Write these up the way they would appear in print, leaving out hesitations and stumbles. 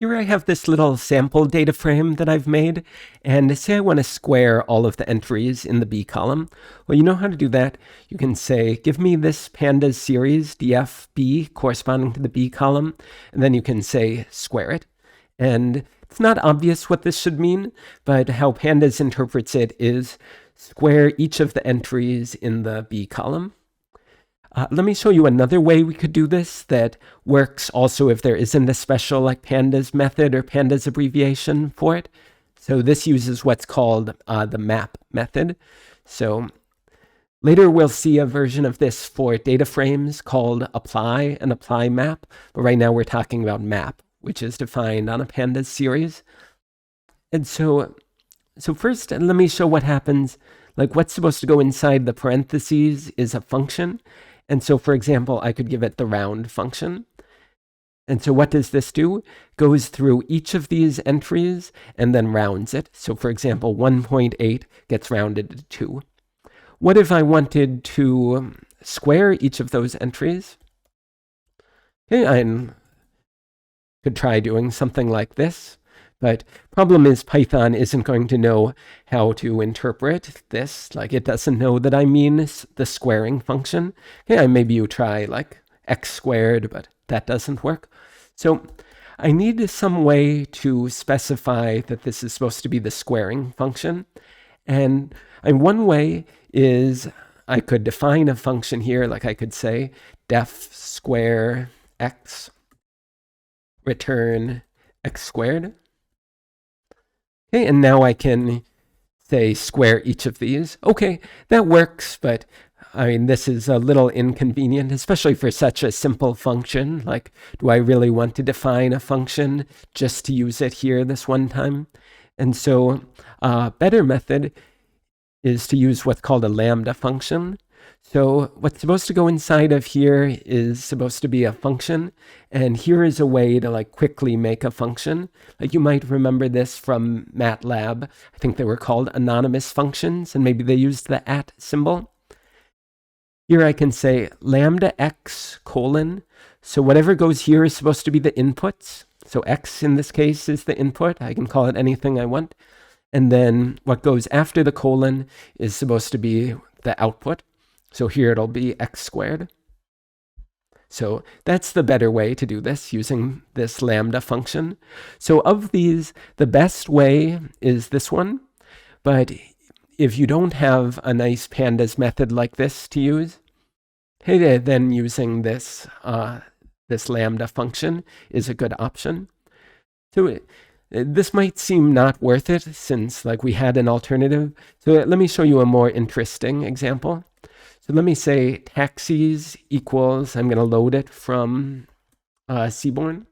Here I have this little sample data frame that I've made, and say I want to square all of the entries in the B column. Well, you know how to do that. You can say, give me this pandas series, dfb, corresponding to the B column, and then you can say square it. And it's not obvious what this should mean, but how pandas interprets it is square each of the entries in the B column. Let me show you another way we could do this that works also if there isn't a special like pandas method or pandas abbreviation for it. So this uses what's called the map method. So later we'll see a version of this for data frames called apply and apply map. But right now we're talking about map, which is defined on a pandas series. And so first, let me show what happens. Like what's supposed to go inside the parentheses is a function. And so, for example, I could give it the round function. And so what does this do? Goes through each of these entries and then rounds it. So for example, 1.8 gets rounded to 2. What if I wanted to square each of those entries? Okay, I could try doing something like this. But problem is Python isn't going to know how to interpret this. Like it doesn't know that I mean the squaring function. Yeah, maybe you try like x squared, but that doesn't work. So I need some way to specify that this is supposed to be the squaring function. And one way is I could define a function here. Like I could say def square x return x squared. Okay, and now I can say square each of these. Okay, that works, but I mean, this is a little inconvenient, especially for such a simple function. Like, do I really want to define a function just to use it here this one time? And so a better method is to use what's called a lambda function. So what's supposed to go inside of here is supposed to be a function. And here is a way to like quickly make a function. Like you might remember this from MATLAB. I think they were called anonymous functions, and maybe they used the @ symbol. Here I can say lambda x colon. So whatever goes here is supposed to be the inputs. So x in this case is the input. I can call it anything I want. And then what goes after the colon is supposed to be the output. So here it'll be x squared. So that's the better way to do this, using this lambda function. So of these, the best way is this one. But if you don't have a nice pandas method like this to use, hey, then using this, this lambda function is a good option. So this might seem not worth it since like we had an alternative. So let me show you a more interesting example. So let me say taxis equals, I'm going to load it from Seaborn.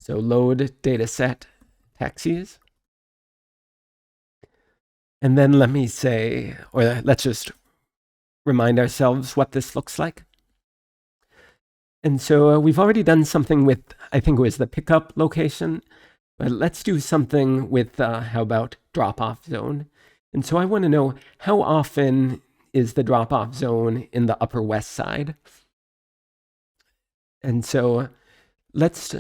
So load dataset taxis. And then let me say, or let's just remind ourselves what this looks like. And so we've already done something with, I think it was the pickup location, but let's do something with, how about drop-off zone? And so I want to know how often is the drop-off zone in the Upper West Side. And so let's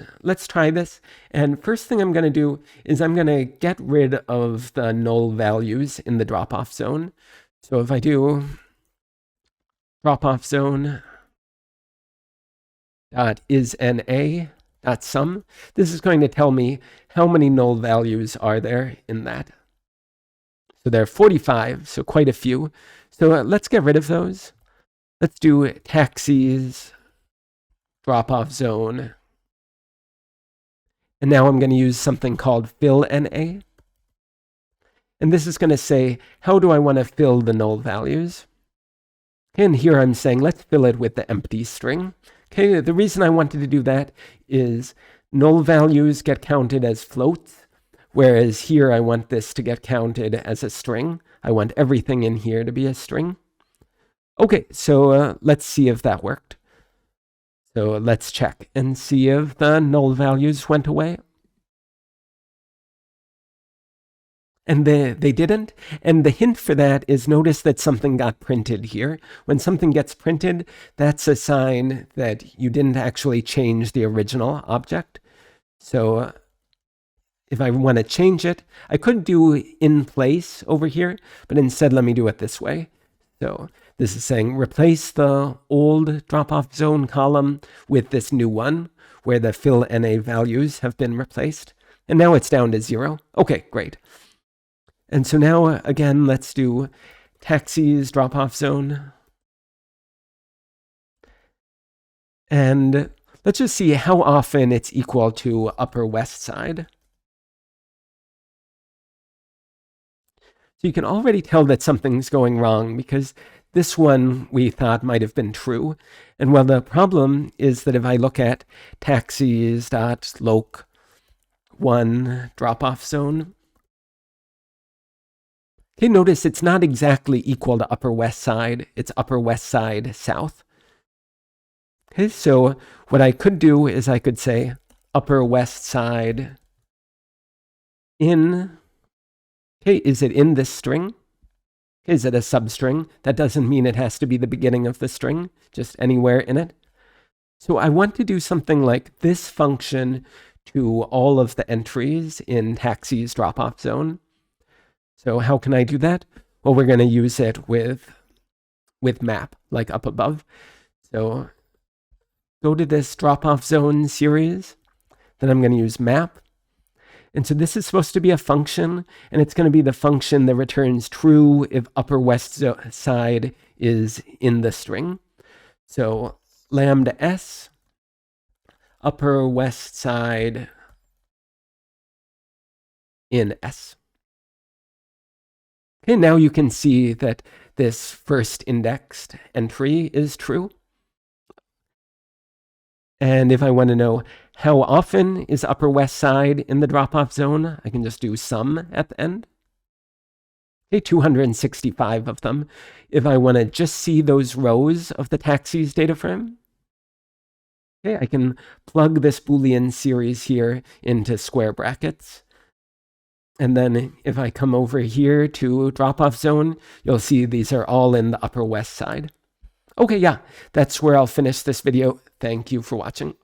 try this. And first thing I'm going to do is I'm going to get rid of the null values in the drop-off zone. So if I do drop-off zone dot isNA dot sum, this is going to tell me how many null values are there in that. So there are 45, so quite a few. So let's get rid of those. Let's do taxis, drop-off zone. And now I'm going to use something called fill NA. And this is going to say, how do I want to fill the null values? And here I'm saying, let's fill it with the empty string. Okay, the reason I wanted to do that is null values get counted as floats, whereas here I want this to get counted as a string. I want everything in here to be a string. Okay, so let's see if that worked. So let's check and see if the null values went away. And they didn't. And the hint for that is notice that something got printed here. When something gets printed, that's a sign that you didn't actually change the original object. So if I want to change it, I could do in place over here, but instead let me do it this way. So this is saying replace the old drop-off zone column with this new one where the fill NA values have been replaced. And now it's down to 0. Okay, great. And so now, again, let's do taxis drop-off zone. And let's just see how often it's equal to Upper West Side. So you can already tell that something's going wrong because this one we thought might have been true. And well, the problem is that if I look at taxis.loc1 drop-off zone, okay, notice it's not exactly equal to Upper West Side. It's Upper West Side South. Okay, so what I could do is I could say Upper West Side in, okay, is it in this string? Is it a substring? That doesn't mean it has to be the beginning of the string, just anywhere in it. So I want to do something like this function to all of the entries in taxis drop-off zone. So how can I do that? Well, we're going to use it with map, like up above. So go to this drop-off zone series. Then I'm going to use map. And so this is supposed to be a function, and it's going to be the function that returns true if Upper West Side is in the string. So lambda s, Upper West Side in S. Okay, now you can see that this first indexed entry is true. And if I want to know how often is Upper West Side in the drop-off zone, I can just do sum at the end. Okay, 265 of them. If I want to just see those rows of the taxis data frame, okay, I can plug this Boolean series here into square brackets. And then if I come over here to drop-off zone, you'll see these are all in the Upper West Side. Okay, yeah, that's where I'll finish this video. Thank you for watching.